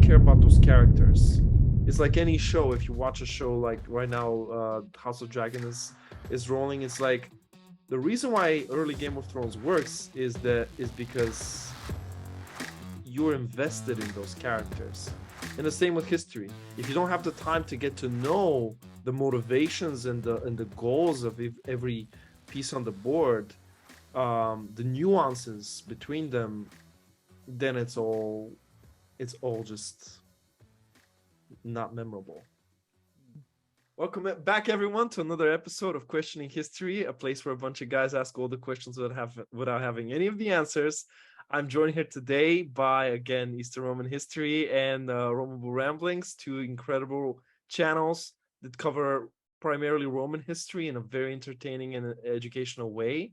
care about those characters. It's like any show. If you watch a show like right now, House of Dragon is rolling. It's like the reason why early Game of Thrones works is because you're invested in those characters. And the same with history. If you don't have the time to get to know the motivations and the goals of every piece on the board, the nuances between them, then it's all just not memorable. Welcome back, everyone, to another episode of Questioning History, a place where a bunch of guys ask all the questions without having any of the answers. I'm joined here today by, again, Eastern Roman History and Roman Bull Ramblings, two incredible channels that cover primarily Roman history in a very entertaining and educational way.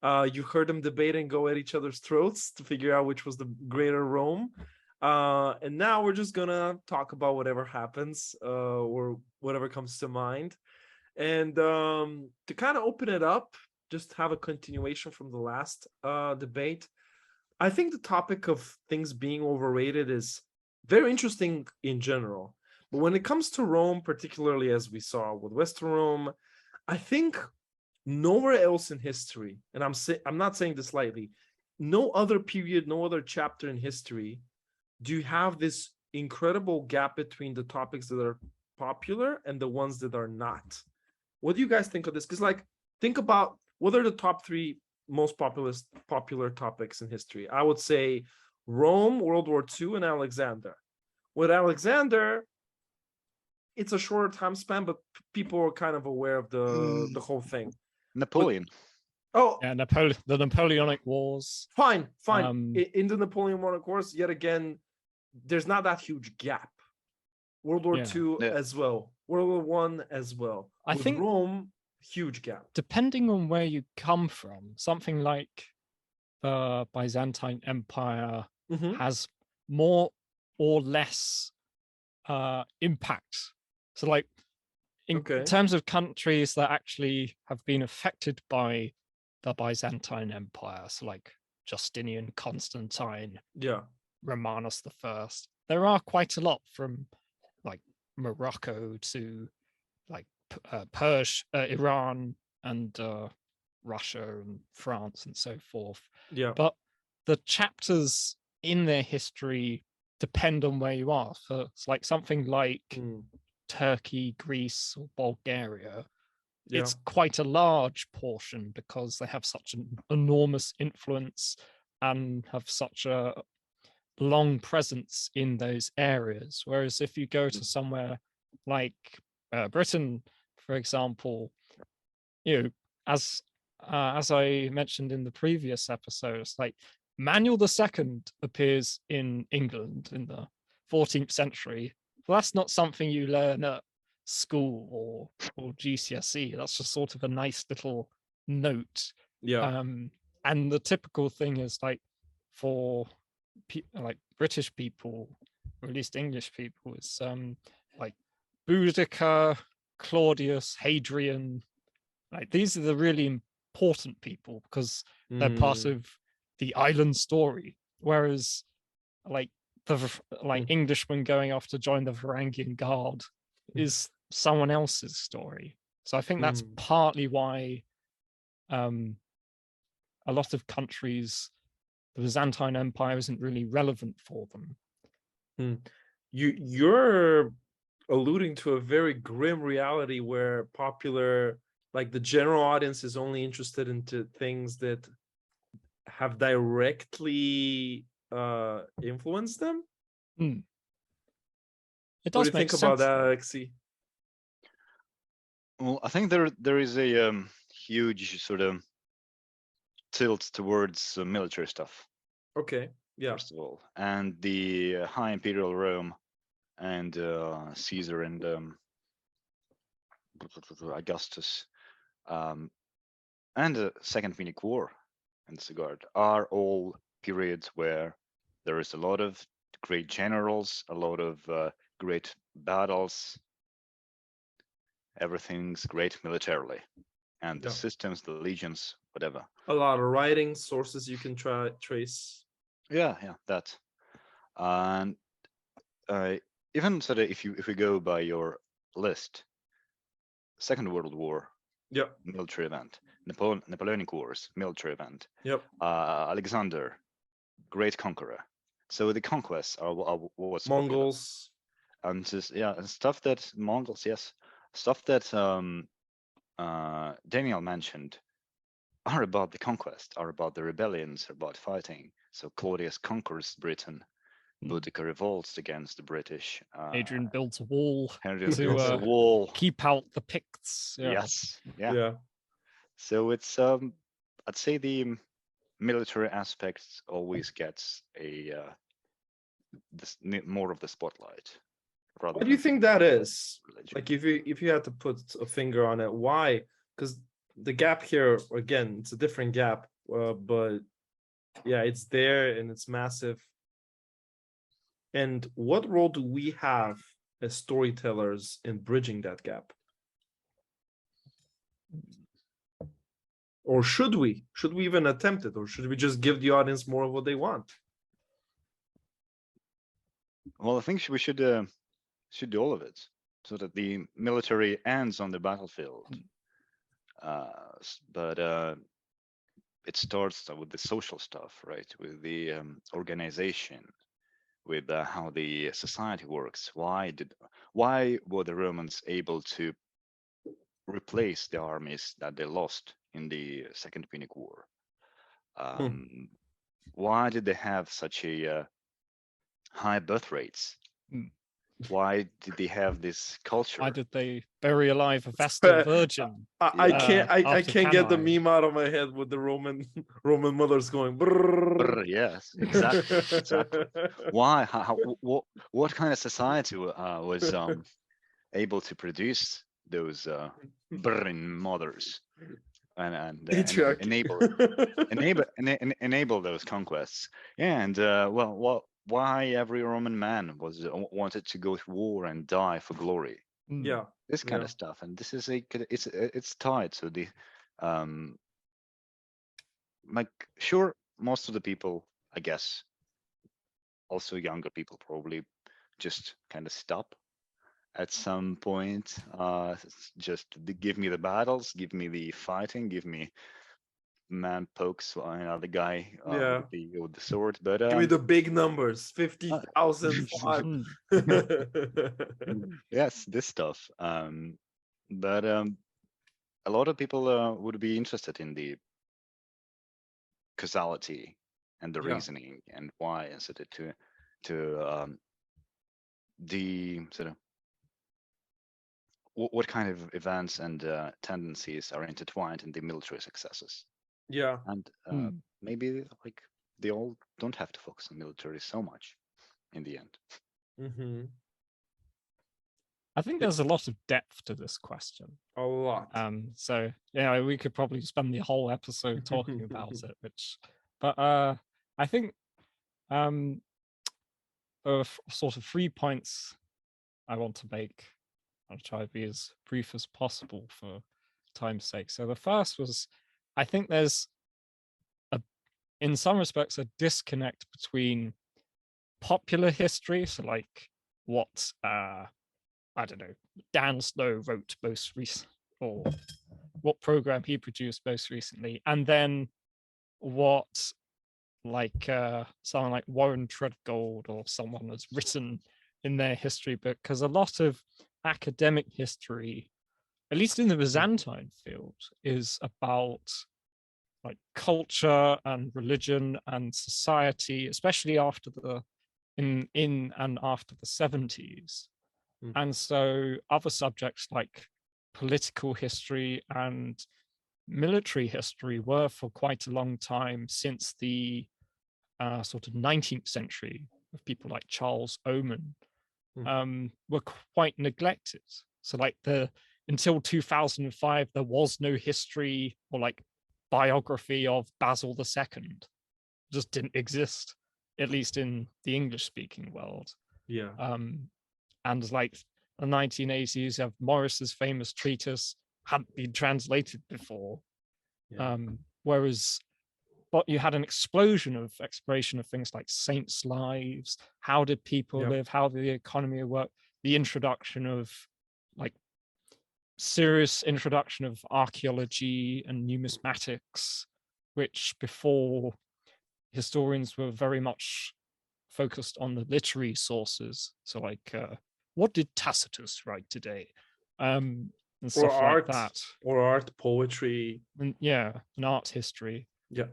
You heard them debate and go at each other's throats to figure out which was the greater Rome. And now we're just gonna talk about whatever happens or whatever comes to mind. And to kind of open it up, just have a continuation from the last debate. I think the topic of things being overrated is very interesting in general. But when it comes to Rome, particularly as we saw with Western Rome, I think nowhere else in history, and I'm not saying this lightly, no other period, no other chapter in history do you have this incredible gap between the topics that are popular and the ones that are not. What do you guys think of this? Because think about what are the top three most popular topics in history. I would say Rome, World War II, and Alexander. With Alexander, it's a shorter time span, but people are kind of aware of the whole thing. Napoleon. Yeah, the Napoleonic Wars. Fine. In the Napoleonic Wars, yet again, there's not that huge gap. World War II as well. World War I as well. I think Rome, huge gap. Depending on where you come from, something like the Byzantine Empire has more or less impact. So in terms of countries that actually have been affected by the Byzantine Empire, so like Justinian, Constantine, Romanus I, there are quite a lot from like Morocco to like Persia, Iran, and Russia and France and so forth. Yeah. But the chapters in their history depend on where you are. So it's like something like Turkey, Greece, or Bulgaria. It's quite a large portion because they have such an enormous influence and have such a long presence in those areas. Whereas if you go to somewhere like Britain, for example, as I mentioned in the previous episodes, like Manuel II appears in England in the 14th century. Well, that's not something you learn at school or GCSE. That's just sort of a nice little note. And the typical thing is like for like British people, or at least English people, is like Boudicca, Claudius, Hadrian. Like these are the really important people because they're part of the island story. Whereas like Englishmen going off to join the Varangian Guard is someone else's story. So I think that's partly why a lot of countries, the Byzantine Empire isn't really relevant for them. You're alluding to a very grim reality where popular, like the general audience, is only interested into things that have directly influenced them. It does. What do you think about that, Alexei? Well, I think there is a huge sort of tilt towards military stuff. Okay. Yeah. First of all, and the High Imperial Rome and Caesar and Augustus and the Second Punic War and Sigurd are all periods where there is a lot of great generals, a lot of great battles. Everything's great militarily, and the systems, the legions, whatever. A lot of writing sources you can trace. Yeah, that. And even so that if we go by your list, Second World War, Yep. military event. Napoleonic Wars, military event. Yep. Alexander, great conqueror. So the conquests are what's Mongols. Popular. And just, and stuff that Mongols, yes, stuff that Daniel mentioned are about the conquest, are about the rebellions, are about fighting. So Claudius conquers Britain. Boudica revolts against the British. Hadrian built a wall Hadrian builds a to wall. keep out the Picts. Yeah. Yes. Yeah. So it's I'd say the military aspect always gets more of the spotlight. Why do you think that is? Religion. Like if you had to put a finger on it, why? Because the gap here, again, it's a different gap, but yeah, it's there and it's massive. And what role do we have as storytellers in bridging that gap? Or should we? Should we even attempt it? Or should we just give the audience more of what they want? Well, I think we should do all of it so that the military ends on the battlefield. But it starts with the social stuff, right? With the organization, with how the society works. Why were the Romans able to replace the armies that they lost in the Second Punic War? Why did they have such a high birth rates? Why did they have this culture? Why did they bury alive a Vestal Virgin? I can't get the meme out of my head with the Roman mothers going. Brrr. Yes, exactly. Why? What kind of society was able to produce those burning mothers and enable those conquests? Yeah, and why every Roman man wanted to go to war and die for glory? Yeah, this kind of stuff, and this is it's tied to the like, sure, most of the people, I guess, also younger people, probably just kind of stop at some point. Just give me the battles, give me the fighting, give me man pokes the guy with the sword. But give me the big numbers, 50,000. Yes, this stuff. But a lot of people would be interested in the causality and the reasoning and why, instead of to the sort of what kind of events and tendencies are intertwined in the military successes. Yeah. And maybe like they all don't have to focus on military so much in the end. Mm-hmm. I think there's a lot of depth to this question. A lot. So yeah, we could probably spend the whole episode talking about it. But I think sort of 3 points I want to make. I'll try to be as brief as possible for time's sake. So the first was, I think there's in some respects a disconnect between popular history, so like what I don't know, Dan Snow wrote most recently, or what program he produced most recently, and then what like someone like Warren Treadgold or someone has written in their history book, because a lot of academic history, at least in the Byzantine field, is about like culture and religion and society, especially after the in and after the 70s. And so other subjects like political history and military history were for quite a long time, since the sort of 19th century, with people like Charles Oman, were quite neglected. So like until 2005, there was no history or like biography of Basil II. It just didn't exist, at least in the English-speaking world. Yeah. And like the 1980s, you have Morris's famous treatise hadn't been translated before. Whereas but you had an explosion of exploration of things like saints' lives. How did people live? How did the economy work? The introduction of like serious introduction of archaeology and numismatics, which before historians were very much focused on the literary sources. So like, what did Tacitus write today? And stuff like that. Or art, poetry. And and art history. Yeah.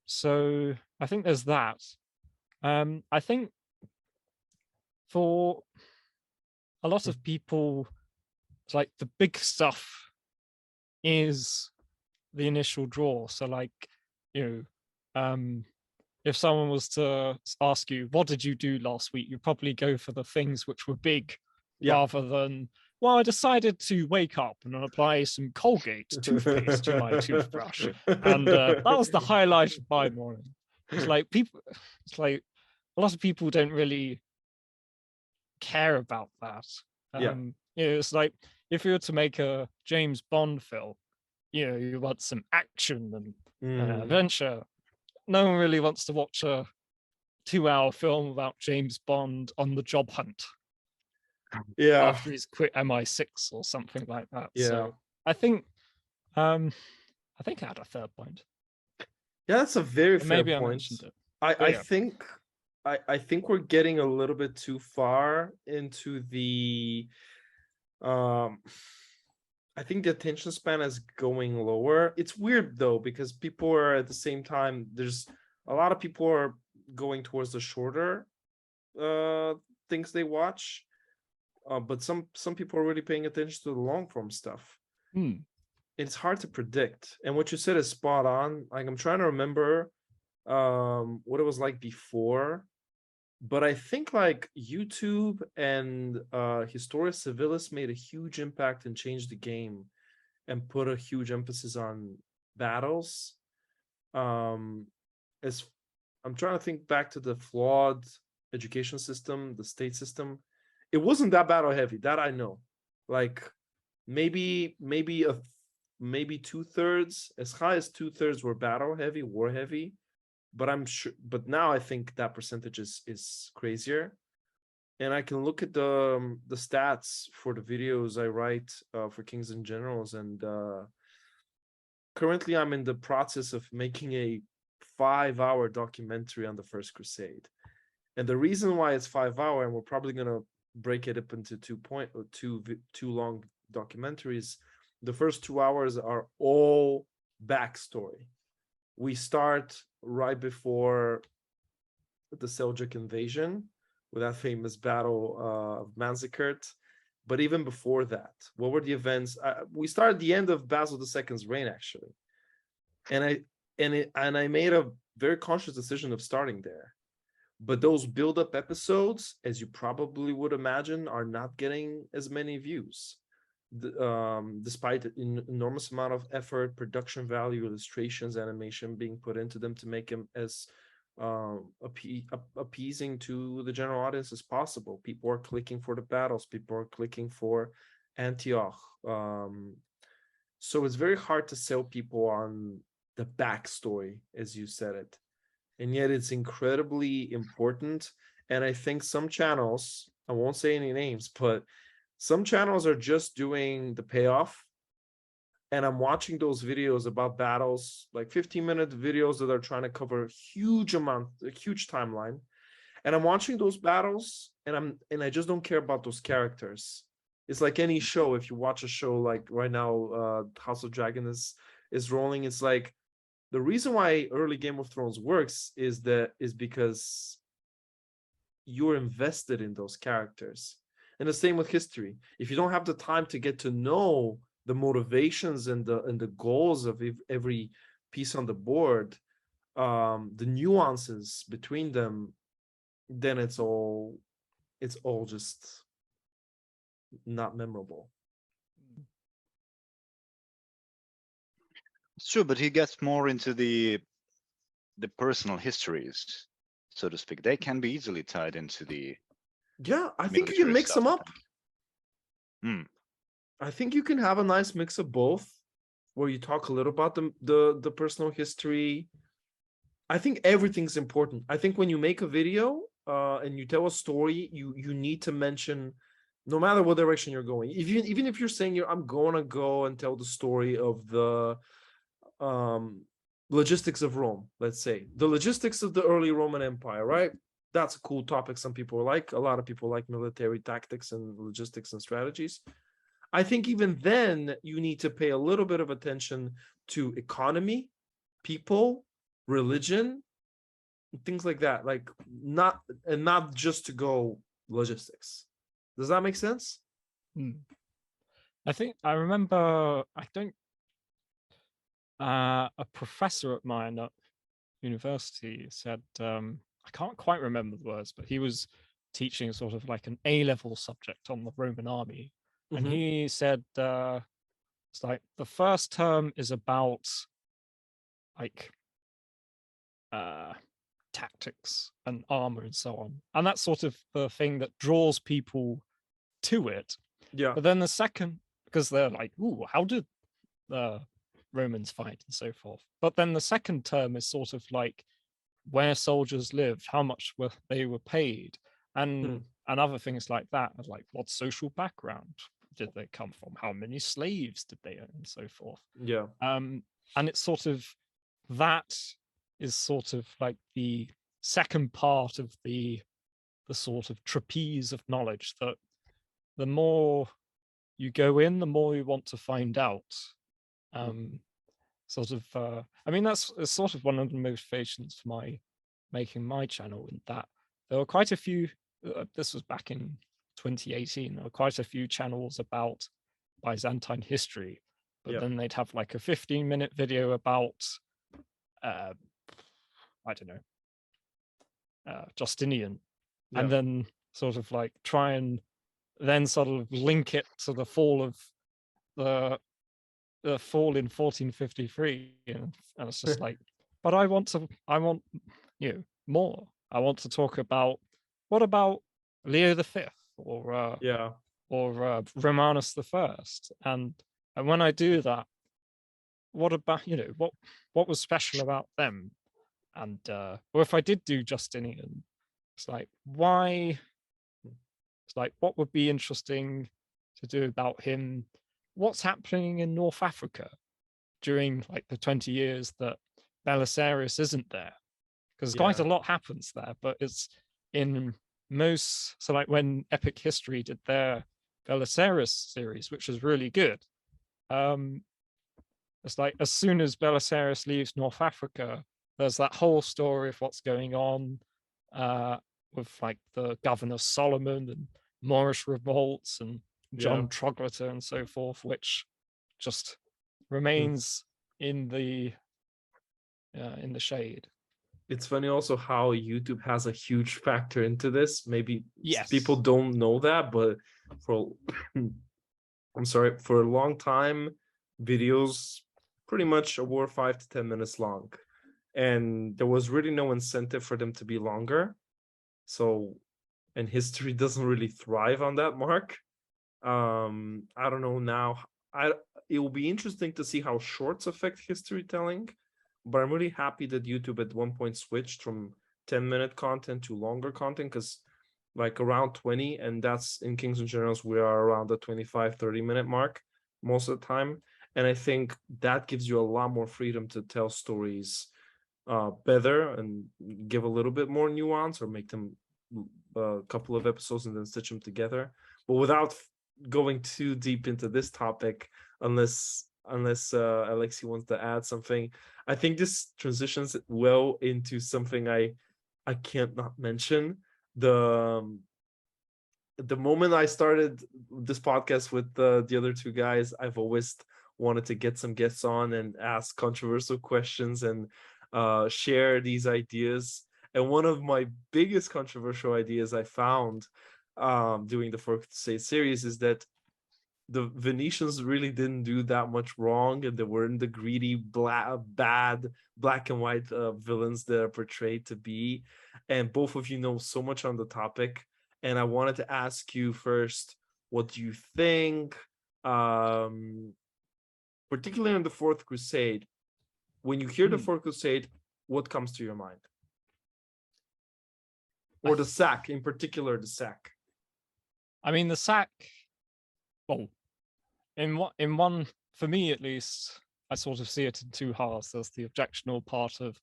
So I think there's that. I think for a lot of people, it's like the big stuff is the initial draw. So like, if someone was to ask you, what did you do last week? You'd probably go for the things which were big rather than, well, I decided to wake up and apply some Colgate toothpaste to my toothbrush. And that was the highlight of my morning. It's like a lot of people don't really care about that. It's like if you were to make a James Bond film, you want some action and adventure. No one really wants to watch a 2-hour film about James Bond on the job hunt. After he's quit MI6 or something like that. So I think I had a third point. Yeah, that's a very fair maybe point. I mentioned it. I think we're getting a little bit too far into the I think the attention span is going lower. It's weird though, because people are at the same time, there's a lot of people are going towards the shorter things they watch. But some people are really paying attention to the long form stuff. It's hard to predict. And what you said is spot on. Like I'm trying to remember what it was like before. But I think like YouTube and Historia Civilis made a huge impact and changed the game and put a huge emphasis on battles. As I'm trying to think back to the flawed education system, the state system. It wasn't that battle heavy, that I know. Like maybe 2/3, as high as 2/3 were battle heavy, war heavy. But I'm sure, but now I think that percentage is crazier. And I can look at the stats for the videos I write for Kings and Generals, and currently I'm in the process of making a 5-hour documentary on the First Crusade. And the reason why it's 5-hour, and we're probably gonna break it up into two long documentaries. The first 2 hours are all backstory. We start right before the Seljuk invasion with that famous battle of Manzikert. But even before that, what were the events? We start at the end of Basil II's reign, actually. And I made a very conscious decision of starting there. But those build-up episodes, as you probably would imagine, are not getting as many views, despite an enormous amount of effort, production value, illustrations, animation being put into them to make them as appeasing to the general audience as possible. People are clicking for the battles. People are clicking for Antioch. So it's very hard to sell people on the backstory, as you said it. And yet it's incredibly important. And I think some channels, I won't say any names, but some channels are just doing the payoff. And I'm watching those videos about battles, like 15-minute videos that are trying to cover a huge timeline. And I'm watching those battles, and I just don't care about those characters. It's like any show. If you watch a show like right now, House of Dragon is rolling, it's like, the reason why early Game of Thrones works is because you're invested in those characters. And the same with history. If you don't have the time to get to know the motivations and the goals of every piece on the board, the nuances between them, then it's all just not memorable. It's true, but he gets more into the personal histories, so to speak. They can be easily tied into the I think you can mix them up. I think you can have a nice mix of both, where you talk a little about the personal history, I think everything's important. I think when you make a video and you tell a story, you need to mention, no matter what direction you're going. Even if you're saying I'm gonna go and tell the story of the logistics of Rome, let's say the logistics of the early Roman Empire, right? That's a cool topic. Some people like. A lot of people like military tactics and logistics and strategies. I think even then you need to pay a little bit of attention to economy, people, religion, things like that. Like not just to go logistics. Does that make sense? I think I remember. I don't. A professor at mine at university said, I can't quite remember the words, but he was teaching sort of like an A-level subject on the Roman army, and he said, it's like the first term is about like tactics and armor and so on, and that's sort of the thing that draws people to it. Yeah. But then the second, because they're like, ooh, how did the Romans fight and so forth. But then the second term is sort of like where soldiers lived, how much they were paid, and other things like that, like what social background did they come from, how many slaves did they own, and so forth. Yeah. And it's sort of that is sort of like the second part of the sort of trapeze of knowledge, that the more you go in, the more you want to find out. Sort of I mean, that's sort of one of the motivations for making my channel, in that there were quite a few, this was back in 2018, there were quite a few channels about Byzantine history, but then they'd have like a 15-minute video about I don't know, Justinian, and then sort of like try and then sort of link it to the fall of the fall in 1453, and it's just like, but I want more. I want to talk about, what about Leo V or Romanus I, and when I do that, what about what was special about them, and or if I did do Justinian, it's like, why? It's like, what would be interesting to do about him? What's happening in North Africa during like the 20 years that Belisarius isn't there? Because quite a lot happens there, but it's in most, so like when Epic History did their Belisarius series, which is really good, it's like as soon as Belisarius leaves North Africa, there's that whole story of what's going on with like the governor Solomon and Moorish revolts and John Trogliter and so forth, which just remains in the shade. It's funny also how YouTube has a huge factor into this. Maybe people don't know that, but for for a long time, videos pretty much were 5 to 10 minutes long, and there was really no incentive for them to be longer. So, and history doesn't really thrive on that mark. I don't know now. It will be interesting to see how shorts affect history telling, but I'm really happy that YouTube at one point switched from 10-minute content to longer content, because like around 20, and that's in Kings and Generals, we are around the 25-30 minute mark most of the time. And I think that gives you a lot more freedom to tell stories better and give a little bit more nuance, or make them a couple of episodes and then stitch them together. But without going too deep into this topic, unless Alexi wants to add something, I think this transitions well into something I can't not mention. The moment I started this podcast with the other two guys, I've always wanted to get some guests on and ask controversial questions and share these ideas. And one of my biggest controversial ideas I found doing the Fourth Crusade series is that the Venetians really didn't do that much wrong, and they weren't the greedy, bad black and white villains that are portrayed to be. And both of you know so much on the topic, and I wanted to ask you first, what do you think, particularly in the Fourth Crusade? When you hear the Fourth Crusade, what comes to your mind? Or the sack, in particular, the sack. I mean, the sack. Well, in one, for me at least, I sort of see it in two halves. There's the objectionable part of,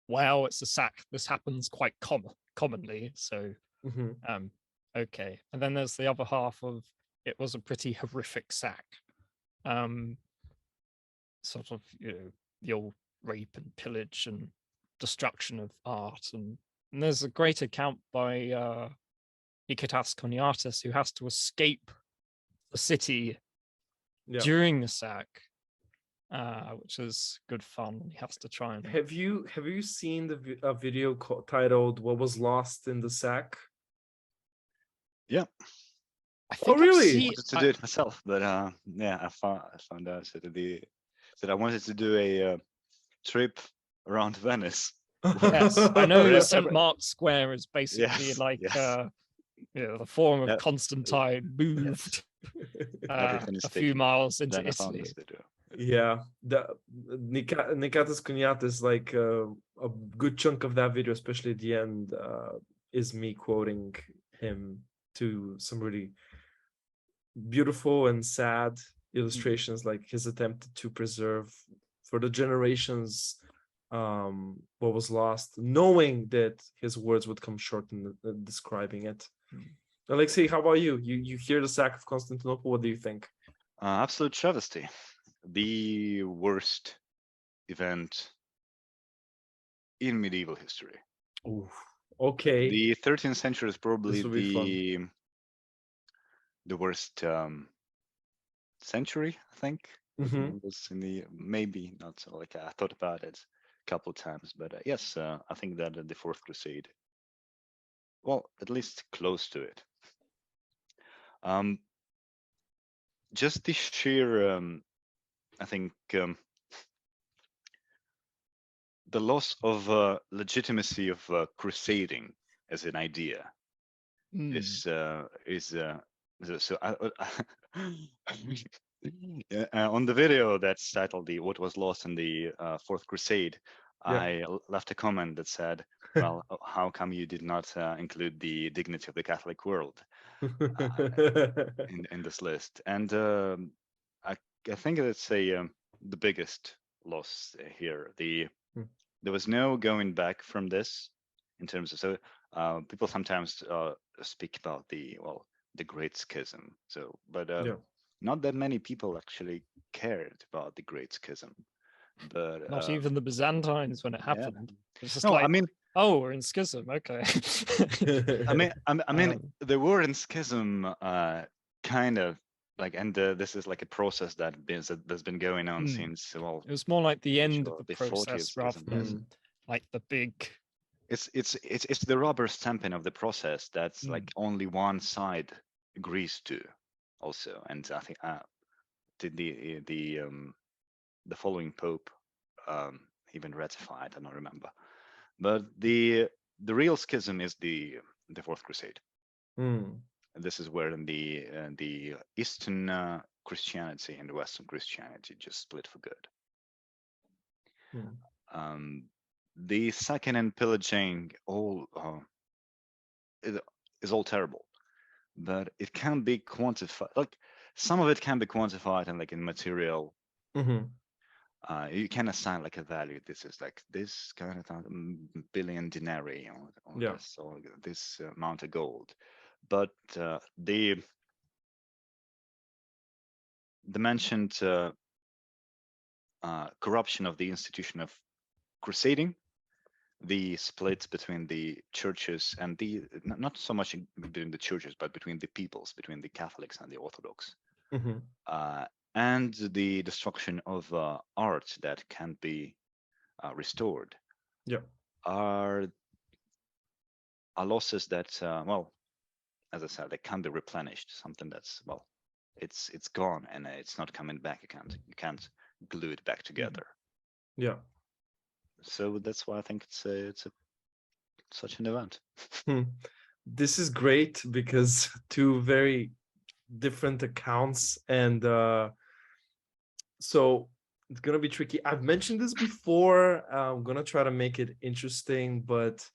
well, it's a sack. This happens quite commonly, so okay. And then there's the other half of, it was a pretty horrific sack. Sort of, the old rape and pillage and destruction of art, and there's a great account by Niketas Koniatis, who has to escape the city during the sack, which is good fun. He has to try and. Have you seen the video titled "What Was Lost in the Sack"? Yeah. I think really? I wanted to do it myself, but yeah, I found out that I wanted to do a trip around Venice. Yes, I know St. Mark's Square is basically the Forum of Constantine moved a few miles into Italy. Yeah, Niketas Koniatis, like a good chunk of that video, especially at the end, is me quoting him to some really beautiful and sad illustrations, like his attempt to preserve for the generations what was lost, knowing that his words would come short in describing it. Alexei, how about you? You hear the sack of Constantinople, what do you think? Absolute travesty. The worst event in medieval history. Ooh, okay. The 13th century is probably the worst century, I think. Was in the maybe not so, like I thought about it a couple of times, but yes, I think that the Fourth Crusade, well, at least close to it. Just the sheer, I think, the loss of legitimacy of crusading as an idea is so. On the video that's titled "What Was Lost in the Fourth Crusade," I left a comment that said, "Well, how come you did not include the dignity of the Catholic world in this list?" And I think that's the biggest loss here. There was no going back from this in terms of people sometimes speak about the Great Schism. So, but not that many people actually cared about the Great Schism. But not even the Byzantines when it happened. It's just we're in schism. Okay. I mean, they were in schism, kind of like, and this is like a process that's been going on since. Well, it was more like the end of the process rather than like the big. It's the rubber stamping of the process that's like only one side agrees to, also, and I think the following pope even ratified. I don't remember, but the real schism is the Fourth Crusade. This is where the Eastern Christianity and Western Christianity just split for good. The sacking and pillaging is all terrible, but it can be quantified. Like some of it can be quantified and like in material. You can assign like a value. This is like this kind of billion denarii or this amount of gold. But the mentioned corruption of the institution of crusading, the split between the churches and the not so much between the churches, but between the peoples, between the Catholics and the Orthodox, and the destruction of art that can be restored, are losses that, well, as I said, they can be replenished. Something that's, well, it's gone and it's not coming back. You can't glue it back together. So that's why I think it's such an event. This is great because two very different accounts, and so It's gonna be tricky. I've mentioned this before. I'm gonna try to make it interesting, but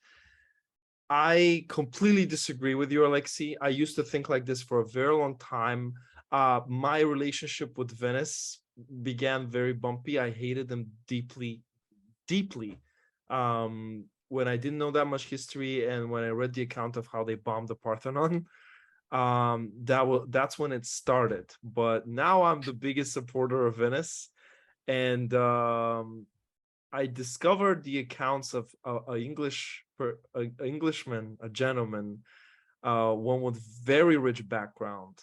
I completely disagree with you, Alexi. I used to think like this for a very long time. My relationship with Venice began very bumpy. I hated them deeply, deeply. When I didn't know that much history, and when I read the account of how they bombed the Parthenon, that's when it started. But now I'm the biggest supporter of Venice, and I discovered the accounts of a Englishman, a gentleman, one with very rich background,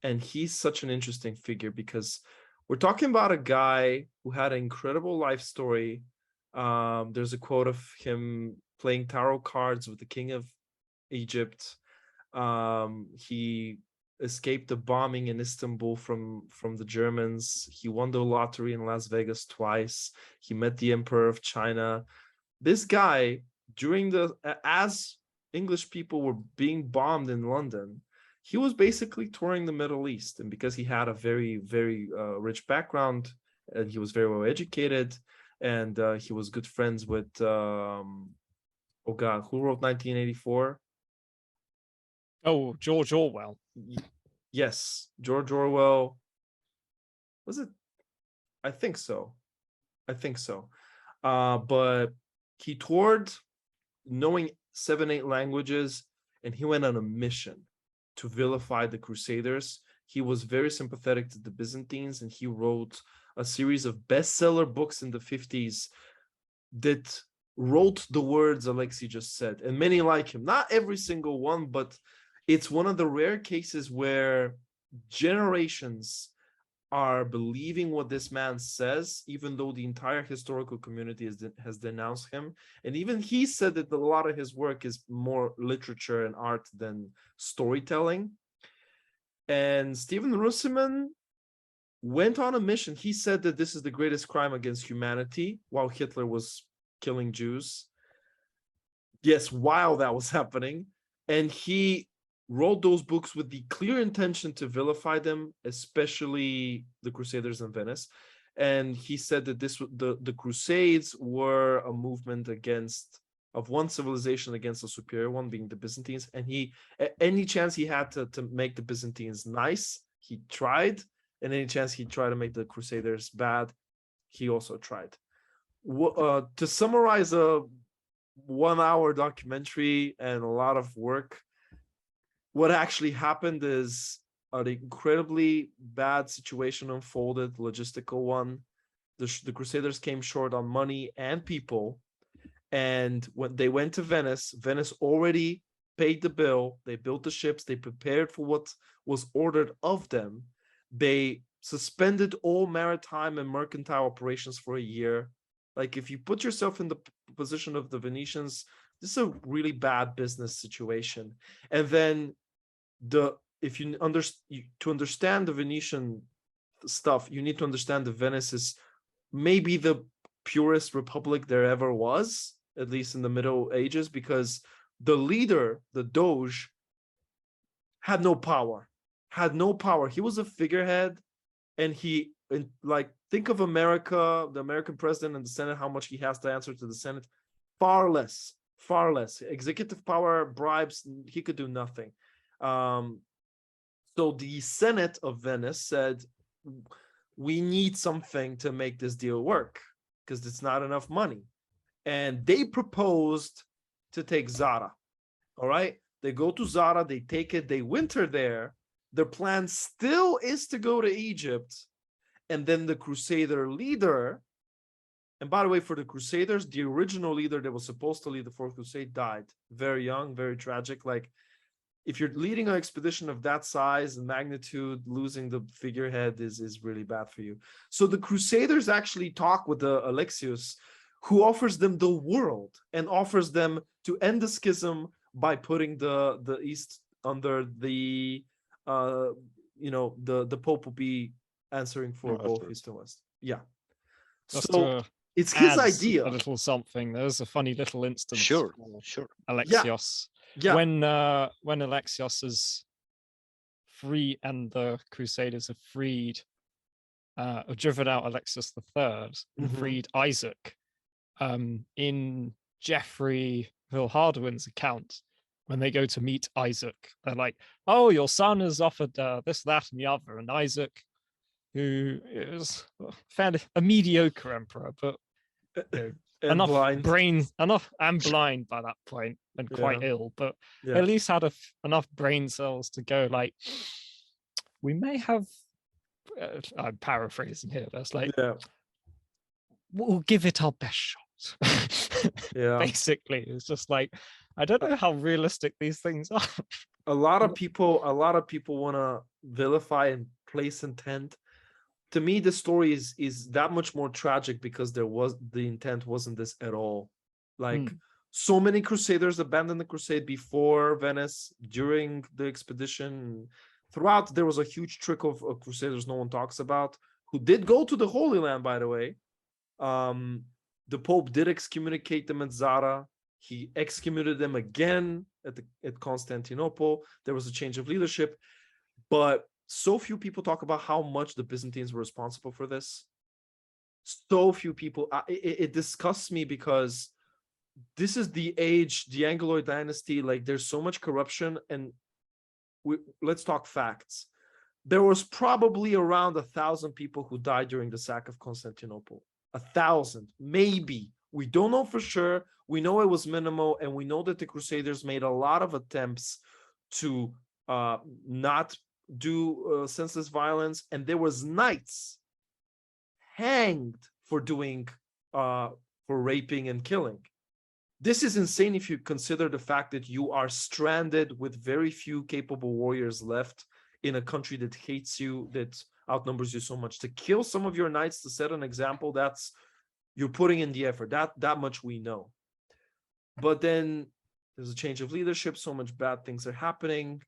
and he's such an interesting figure because we're talking about a guy who had an incredible life story. There's a quote of him playing tarot cards with the king of Egypt. He escaped the bombing in Istanbul from the Germans. He won the lottery in Las Vegas twice. He met the Emperor of China. This guy, as English people were being bombed in London, he was basically touring the Middle East. And because he had a very, very rich background, and he was very well educated, and he was good friends with oh God, who wrote 1984? Oh, George Orwell. Yes, George Orwell. Was it? I think so. But he toured knowing 7, 8 languages, and he went on a mission to vilify the Crusaders. He was very sympathetic to the Byzantines, and he wrote a series of bestseller books in the 50s that wrote the words Alexei just said, and many like him. Not every single one, but it's one of the rare cases where generations are believing what this man says, even though the entire historical community has denounced him. And even he said that a lot of his work is more literature and art than storytelling. And Stephen Runciman went on a mission. He said that this is the greatest crime against humanity while Hitler was killing Jews. Yes, while that was happening. And he wrote those books with the clear intention to vilify them, especially the Crusaders in Venice. And he said that the Crusades were a movement of one civilization against a superior one, being the Byzantines. And any chance he had to make the Byzantines nice, he tried. And any chance he tried to make the Crusaders bad, he also tried. To summarize a 1-hour documentary and a lot of work, what actually happened is an incredibly bad situation unfolded, logistical one. The Crusaders came short on money and people, and when they went to Venice, Venice already paid the bill. They built the ships. They prepared for what was ordered of them. They suspended all maritime and mercantile operations for a year. Like, if you put yourself in the position of the Venetians, this is a really bad business situation. And then to understand the Venetian stuff, you need to understand that Venice is maybe the purest republic there ever was, at least in the Middle Ages, because the leader, the Doge, had no power. He was a figurehead, and think of America, the American president and the Senate, how much he has to answer to the Senate. Far less. Executive power, bribes, he could do nothing. So the Senate of Venice said, we need something to make this deal work because it's not enough money. And they proposed to take Zara. All right. They go to Zara, they take it, they winter there. Their plan still is to go to Egypt. And then the Crusader leader, and by the way, for the Crusaders, the original leader that was supposed to lead the Fourth Crusade died very young, very tragic. Like, if you're leading an expedition of that size and magnitude, losing the figurehead is really bad for you. So the Crusaders actually talk with the Alexius, who offers them the world and offers them to end the schism by putting the East under the the Pope will be answering for both East and West. Yeah. So it's his idea. A little something. There's a funny little instance. Sure. Alexios. Yeah. When Alexios is free and the Crusaders are freed, driven out Alexius III and freed Isaac. In Geoffrey Vilharduin's account, when they go to meet Isaac, they're like, "Oh, your son has offered this, that, and the other," and Isaac, who is fairly a mediocre emperor, but enough blind. And blind by that point, and quite ill, but at least had enough brain cells to go like, we may have. I'm paraphrasing here. That's like, we'll give it our best shot. Basically, it's just like, I don't know how realistic these things are. A lot of people want to vilify and place intent. To me, the story is that much more tragic because the intent wasn't this at all. Like, so many crusaders abandoned the crusade before Venice, during the expedition. Throughout, there was a huge trick of crusaders no one talks about, who did go to the Holy Land, by the way. The Pope did excommunicate them at Zara. He excommunicated them again at Constantinople. There was a change of leadership, but so few people talk about how much the Byzantines were responsible for this. So few people. It disgusts me because this is the age, the Angloid dynasty. Like, there's so much corruption, and let's talk facts. There was probably around 1,000 people who died during the sack of Constantinople. 1,000, maybe. We don't know for sure. We know it was minimal, and we know that the Crusaders made a lot of attempts to not do senseless violence, and there was knights hanged for doing for raping and killing. This is insane if you consider the fact that you are stranded with very few capable warriors left in a country that hates you, that outnumbers you so much. To kill some of your knights to set an example, that's, you're putting in the effort. That much we know. But then there's a change of leadership, so much bad things are happening.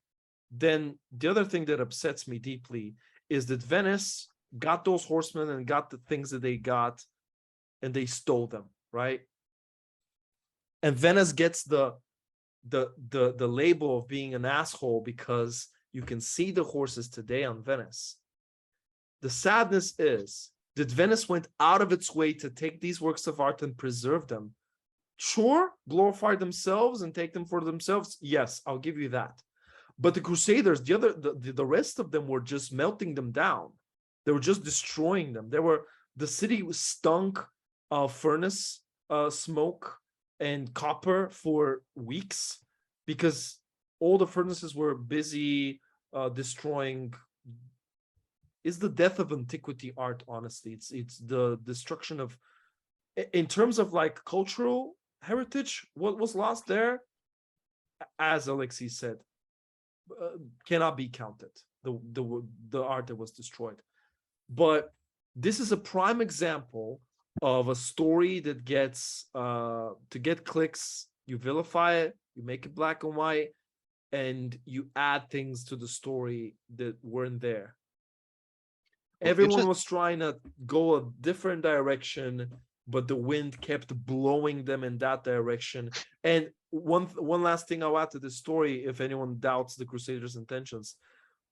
Then the other thing that upsets me deeply is that Venice got those horsemen and got the things that they got, and they stole them, right? And Venice gets the label of being an asshole because you can see the horses today on Venice. The sadness is that Venice went out of its way to take these works of art and preserve them. Sure, glorify themselves and take them for themselves. Yes, I'll give you that. But the Crusaders, the rest of them were just melting them down. They were just destroying them. The city stunk of furnace smoke and copper for weeks because all the furnaces were busy destroying. Is the death of antiquity art, honestly. It's the destruction of, in terms of like cultural heritage, what was lost there, as Alexei said, cannot be counted, the art that was destroyed. But this is a prime example of a story that gets to get clicks. You vilify it, you make it black and white, and you add things to the story that weren't there. Everyone was trying to go a different direction, but the wind kept blowing them in that direction. And one last thing I'll add to this story, if anyone doubts the Crusaders' intentions,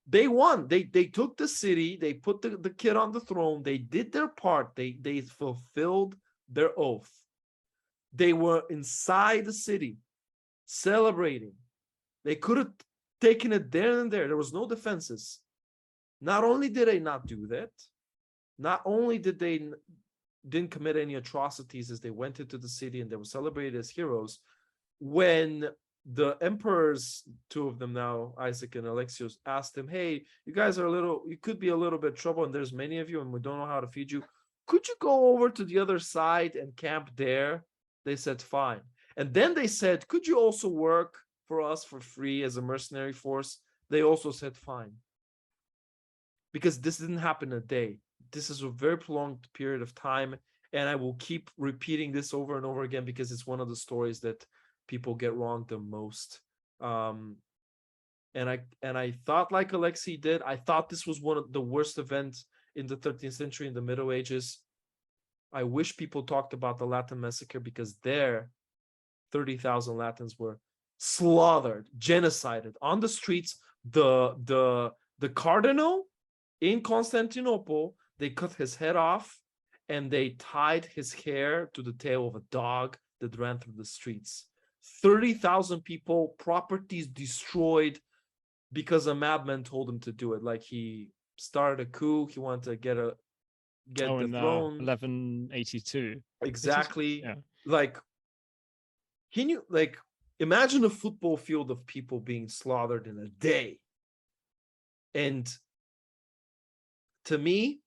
they won. They took the city, they put the kid on the throne, they did their part, they fulfilled their oath. They were inside the city celebrating. They could have taken it there and there. There was no defenses. Not only did they not do that, not only did they didn't commit any atrocities as they went into the city and they were celebrated as heroes, when the emperors, two of them now, Isaac and Alexios, asked him, hey, you guys are you could be a little bit trouble, and there's many of you and we don't know how to feed you. Could you go over to the other side and camp there? They said, fine. And then they said, could you also work for us for free as a mercenary force? They also said, fine. Because this didn't happen in a day. This is a very prolonged period of time. And I will keep repeating this over and over again because it's one of the stories that people get wrong the most. And I thought, like Alexei did, I thought this was one of the worst events in the 13th century, in the Middle Ages. I wish people talked about the Latin massacre, because there 30,000 Latins were slaughtered, genocided on the streets. The cardinal in Constantinople they cut his head off and they tied his hair to the tail of a dog that ran through the streets. 30,000 people, properties destroyed because a madman told him to do it. Like he started a coup. He wanted to get the throne. 1182. Exactly. Yeah. Like, can you like imagine a football field of people being slaughtered in a day? And to me,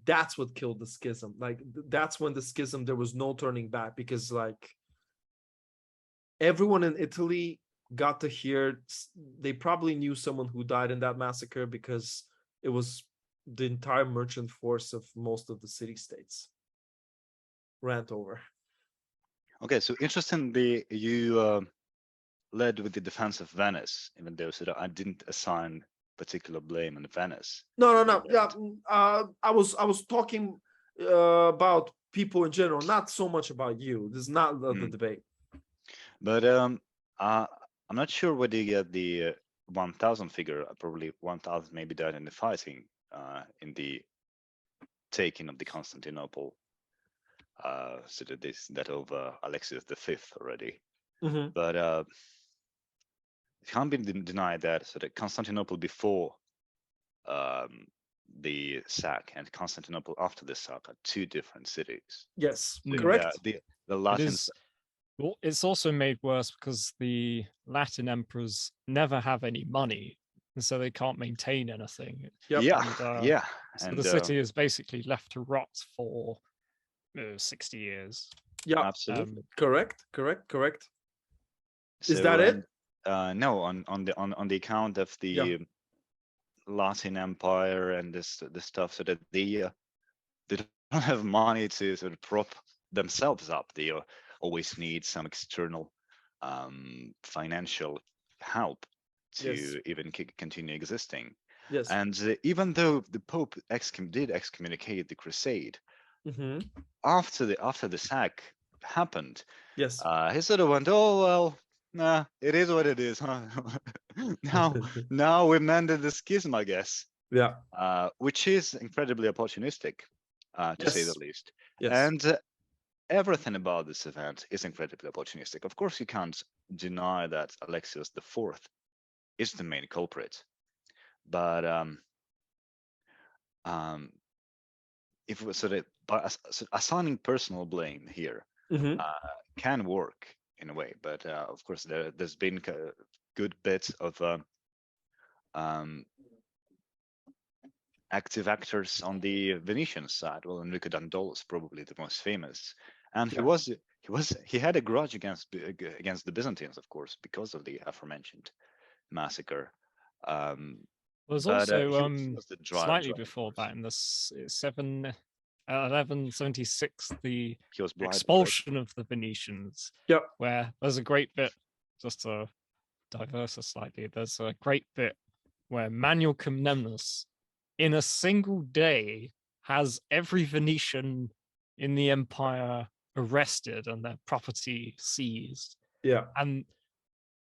that's what killed the schism. Like that's when the schism, there was no turning back, because like everyone in Italy got to hear, they probably knew someone who died in that massacre, because it was the entire merchant force of most of the city states ran over. Okay, so interestingly, you led with the defense of Venice, even though I didn't assign particular blame on Venice. No. Yeah, I was talking about people in general, not so much about you. This is not the debate. But I'm not sure whether you get the 1,000 figure. Probably 1,000 maybe died in the fighting, in the taking of the Constantinople. So that over Alexius V already. Mm-hmm. But it can't be denied that Constantinople before the sack and Constantinople after the sack are two different cities. Yes, So, correct. The Latins. It's also made worse because the Latin emperors never have any money, and so they can't maintain anything. Yep. Yeah. So the city is basically left to rot for 60 years. Yeah, absolutely. Correct. Is So, that it? No, on the account of the Latin Empire and this stuff, so that they don't have money to sort of prop themselves up. They always need some external financial help to even continue existing. Yes. And even though the Pope did excommunicate the Crusade, after the sack happened, yes, he sort of went, "Oh well, nah, it is what it is, huh?" now we mended the schism, I guess. Yeah. Which is incredibly opportunistic, to say the least. Yes. And everything about this event is incredibly opportunistic. Of course, you can't deny that Alexius IV is the main culprit, but if we assigning personal blame here can work in a way, but of course there's been a good bit of active actors on the Venetian side. Well, Enrico Dandolo is probably the most famous, and he had a grudge against the Byzantines, of course, because of the aforementioned massacre. Was also slightly before that, in the 1176, the expulsion of the Venetians. Where there's a great bit, just to diverse slightly, there's a great bit where Manuel Comnenus, in a single day, has every Venetian in the empire arrested and their property seized. Yeah. And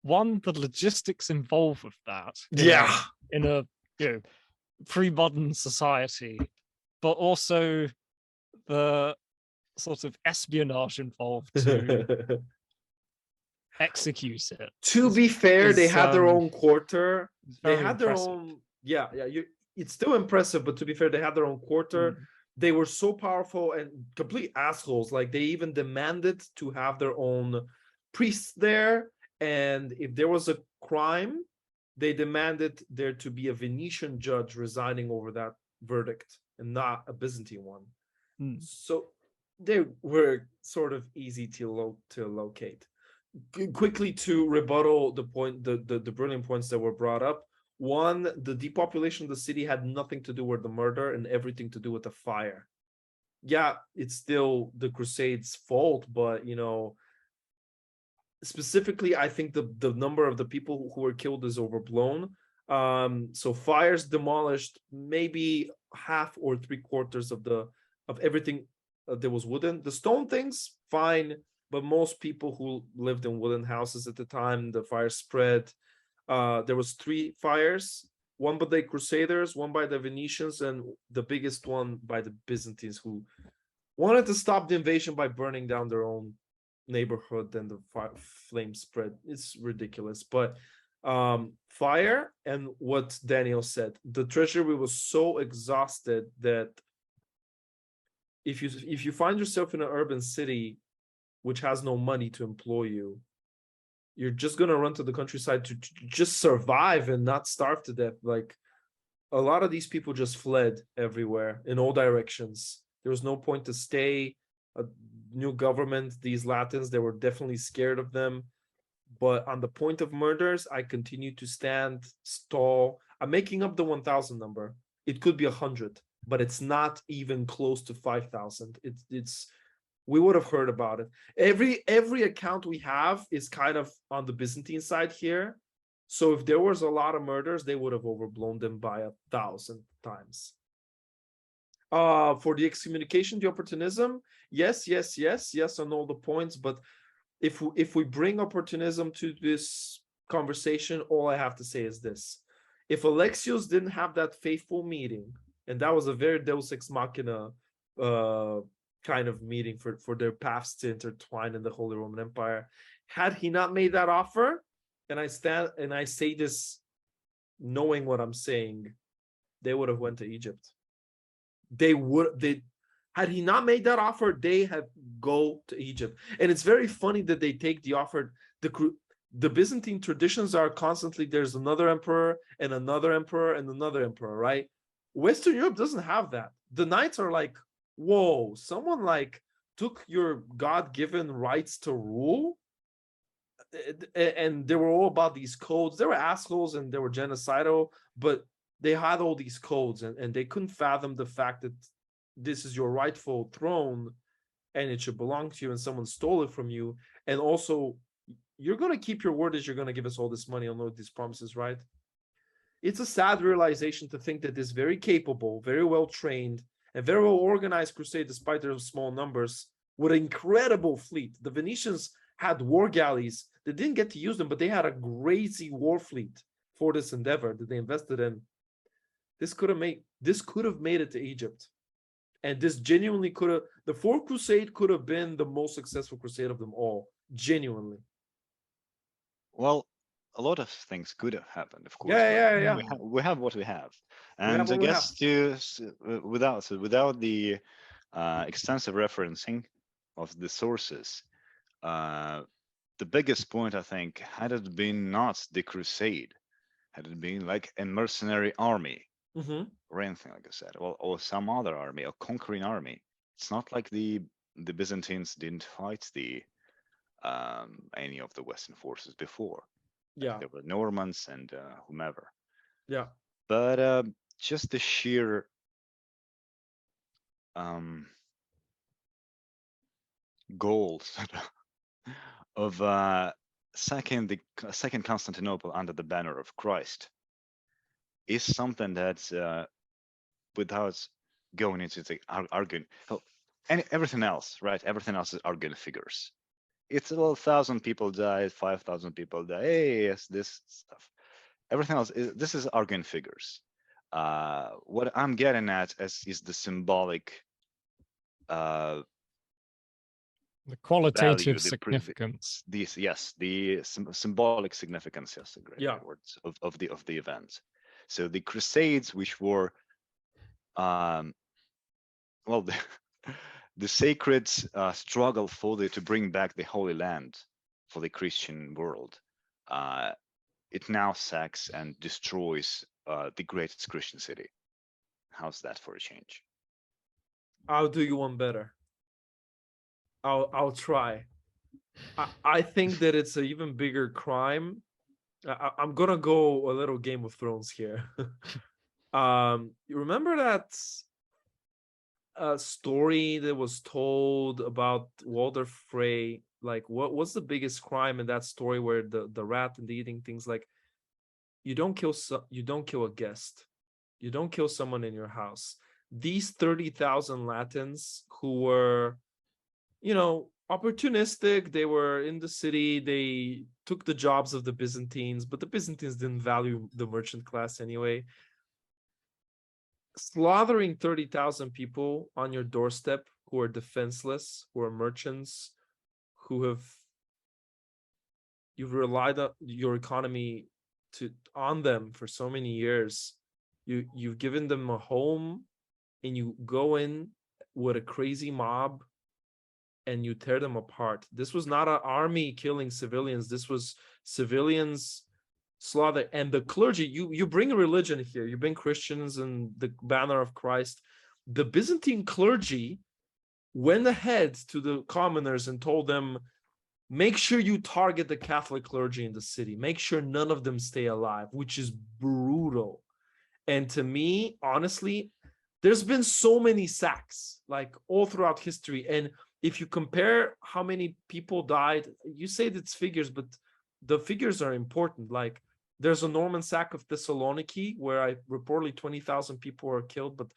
the logistics involved with that. In a pre-modern society, but also the sort of espionage involved to execute it. To be fair, they had their own quarter. They had their own. It's still impressive, but to be fair, they had their own quarter. They were so powerful and complete assholes. Like they even demanded to have their own priests there, and if there was a crime, they demanded there to be a Venetian judge residing over that verdict and not a Byzantine one. So they were sort of easy to locate. Quickly to rebuttal the point, the brilliant points that were brought up. One, the depopulation of the city had nothing to do with the murder and everything to do with the fire. Yeah, it's still the Crusades' fault, but specifically, I think the number of the people who were killed is overblown. So fires demolished maybe half or 3/4 of everything that was wooden. The stone things, fine, but most people who lived in wooden houses at the time, the fire spread. There was 3 fires. one by the Crusaders, one by the Venetians, and the biggest one by the Byzantines, who wanted to stop the invasion by burning down their own neighborhood, and the flame spread. It's ridiculous. But fire, and what Daniel said, the treasury was so exhausted that if you find yourself in an urban city which has no money to employ you, you're just gonna run to the countryside to just survive and not starve to death. Like, a lot of these people just fled everywhere in all directions. There was no point to stay. A new government, these Latins, they were definitely scared of them. But on the point of murders, I continue to stand tall. I'm making up the 1,000 number. It could be 100, but it's not even close to 5,000. It's we would have heard about it. Every account we have is kind of on the Byzantine side here. So if there was a lot of murders, they would have overblown them by 1,000 times. For the excommunication, the opportunism, yes on all the points. But if we bring opportunism to this conversation, all I have to say is this: if Alexios didn't have that faithful meeting, and that was a very Deus Ex Machina kind of meeting for their paths to intertwine in the Holy Roman Empire, had he not made that offer, and I say this knowing what I'm saying, they would have went to Egypt. Had he not made that offer, they had go to Egypt. And it's very funny that they take the offer. The Byzantine traditions are constantly, there's another emperor and another emperor and another emperor, right? Western Europe doesn't have that. The knights are like, whoa, someone like took your God-given rights to rule, and they were all about these codes. They were assholes and they were genocidal, but they had all these codes, and they couldn't fathom the fact that this is your rightful throne and it should belong to you, and someone stole it from you. And also, you're going to keep your word as you're going to give us all this money on all these promises, right? It's a sad realization to think that this very capable, very well trained, and very well organized crusade, despite their small numbers, with an incredible fleet. The Venetians had war galleys. They didn't get to use them, but they had a crazy war fleet for this endeavor that they invested in. This could have made it to Egypt. And this genuinely could have, the Fourth Crusade could have been the most successful crusade of them all. Genuinely. Well, a lot of things could have happened, of course. Yeah. We have what we have, and what I we guess without the extensive referencing of the sources, the biggest point, I think, had it been not the crusade, had it been like a mercenary army, or anything like I said, or some other army, a conquering army. It's not like the Byzantines didn't fight any of the Western forces before. Like there were Normans and whomever. Yeah. But just the sheer goals of second Constantinople under the banner of Christ is something that's without going into the arguing. And everything else, right? Everything else is arguing figures. It's 1,000 people died, 5,000 people died. Hey, yes, this stuff. Everything else this is arguing figures. What I'm getting at is the symbolic. The qualitative value, significance. The symbolic significance. Yes, a great words of the event. So the Crusades, which were, well, the sacred struggle to bring back the Holy Land for the Christian world, it now sacks and destroys the greatest Christian city. How's that for a change? I'll do you one better. I'll try. I think that it's an even bigger crime. I'm gonna go a little Game of Thrones here. You remember that story that was told about Walder Frey? Like, what's the biggest crime in that story, where the rat and the eating things? Like, you don't kill a guest, you don't kill someone in your house. These 30,000 Latins who were, opportunistic. They were in the city. They took the jobs of the Byzantines, but the Byzantines didn't value the merchant class anyway. Slaughtering 30,000 people on your doorstep who are defenseless, who are merchants, you've relied on your economy on them for so many years. You've given them a home, and you go in with a crazy mob and you tear them apart. This was not an army killing civilians. This was civilians slaughter. And the clergy, you bring a religion here. You bring Christians and the banner of Christ. The Byzantine clergy went ahead to the commoners and told them, make sure you target the Catholic clergy in the city. Make sure none of them stay alive, which is brutal. And to me, honestly, there's been so many sacks, like all throughout history. And if you compare how many people died, you say it's figures, but the figures are important. Like there's a Norman sack of Thessaloniki where reportedly 20,000 people were killed, but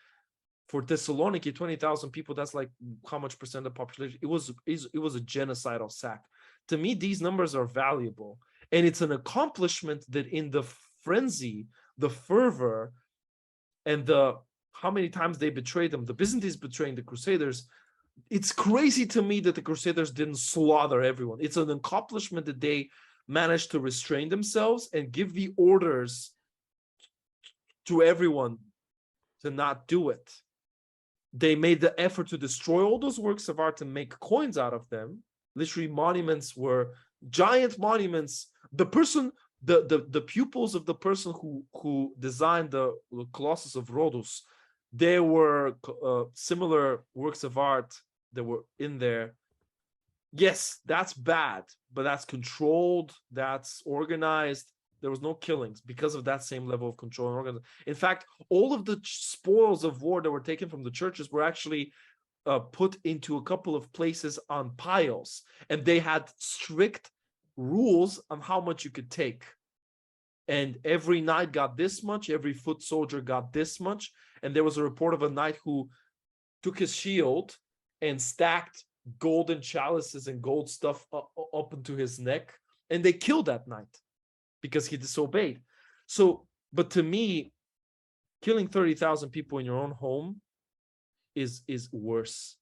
for Thessaloniki, 20,000 people, that's like how much percent of the population? It was a genocidal sack. To me, these numbers are valuable. And it's an accomplishment that in the frenzy, the fervor, and how many times they betrayed them, the Byzantines betraying the Crusaders, it's crazy to me that the Crusaders didn't slaughter everyone. It's an accomplishment that they managed to restrain themselves and give the orders to everyone to not do it. They made the effort to destroy all those works of art and make coins out of them. Literally, monuments were giant monuments. The pupils of the person who designed the Colossus of Rhodos, there were similar works of art that were in there. Yes, that's bad, but that's controlled, that's organized. There was no killings because of that same level of control and organization. In fact, all of the spoils of war that were taken from the churches were actually put into a couple of places on piles, and they had strict rules on how much you could take. And every knight got this much, every foot soldier got this much. And there was a report of a knight who took his shield and stacked golden chalices and gold stuff up into his neck, and they killed that knight because he disobeyed. So, but to me, killing 30,000 people in your own home is worse.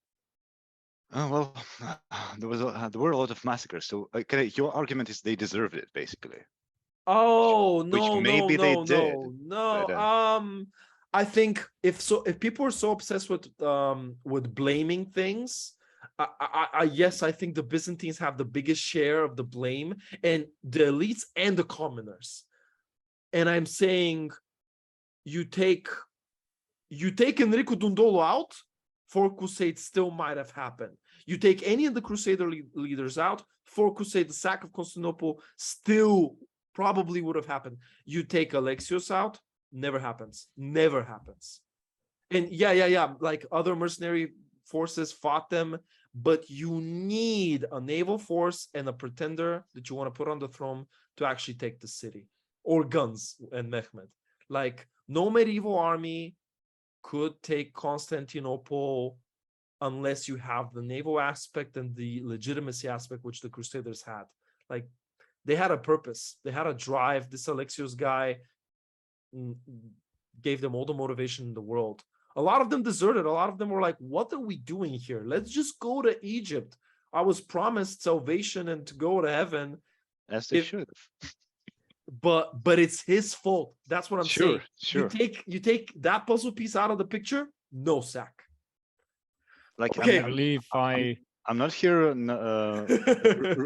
Oh, well, there were a lot of massacres. So your argument is they deserved it, basically. Oh, no, which maybe no, they no, did. no. But, I think if people are so obsessed with blaming things, yes, I think the Byzantines have the biggest share of the blame, and the elites and the commoners. And I'm saying, you take Enrico Dundolo out, 4 Crusades still might have happened. You take any of the Crusader leaders out, 4 Crusades, the sack of Constantinople still probably would have happened. You take Alexios out, never happens. Never happens. And yeah. Like other mercenary forces fought them, but you need a naval force and a pretender that you want to put on the throne to actually take the city, or guns and Mehmed. Like no medieval army could take Constantinople unless you have the naval aspect and the legitimacy aspect, which the Crusaders had. Like they had a purpose, they had a drive. This Alexios guy gave them all the motivation in the world. A lot of them deserted. A lot of them were like, what are we doing here? Let's just go to Egypt. I was promised salvation and to go to heaven. As they should have. But it's his fault. That's what I'm saying. Sure. You take that puzzle piece out of the picture, no sack. Like, okay, I'm not here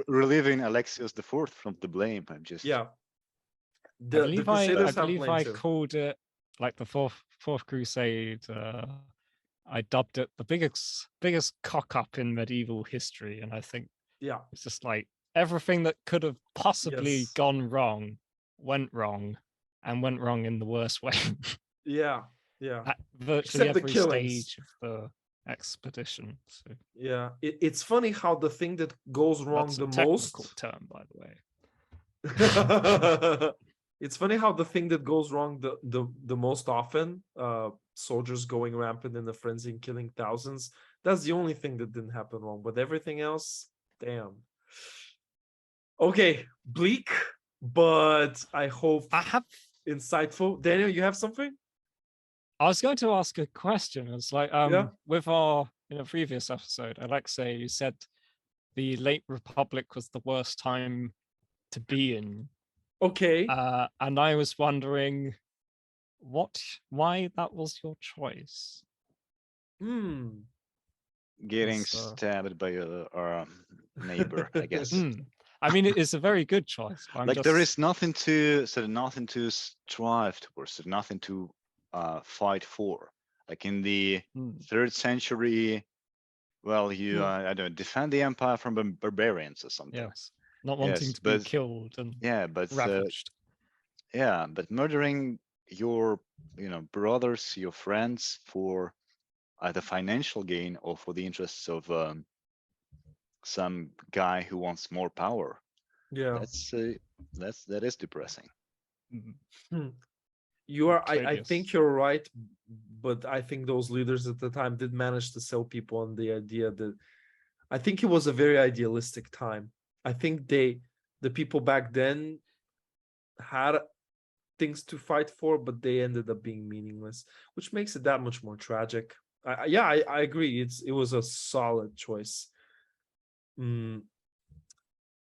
relieving Alexios IV from the blame. I'm just I believe I called it, like, the fourth crusade. I dubbed it the biggest cock up in medieval history, and I think it's just like everything that could have possibly gone wrong went wrong, and went wrong in the worst way. At virtually every stage of the expedition. So. Yeah, it's funny how the thing that goes wrong That's the a technical most term, by the way. It's funny how the thing that goes wrong the most often, soldiers going rampant in the frenzy and killing thousands, that's the only thing that didn't happen wrong. But everything else, Damn. Okay, bleak, but I hope I have insightful. Daniel, you have something? I was going to ask a question. It's like Yeah. with our in a previous episode, Alexei, you said the late Republic was the worst time to be in. Okay. And I was wondering why that was your choice. Getting stabbed by our neighbor, I guess. I mean, it is a very good choice. Like there is nothing to strive towards, nothing to fight for. Like in the 3rd century, well, you I don't know, defend the empire from barbarians or something. Yes, not wanting to be killed and ravaged. But murdering your brothers, your friends for either financial gain or for the interests of some guy who wants more power. Yeah, that is depressing. You are. I think you're right, but I think those leaders at the time did manage to sell people on the idea that I think it was a very idealistic time. I think the people back then had things to fight for, but they ended up being meaningless, which makes it that much more tragic. I agree. It was a solid choice.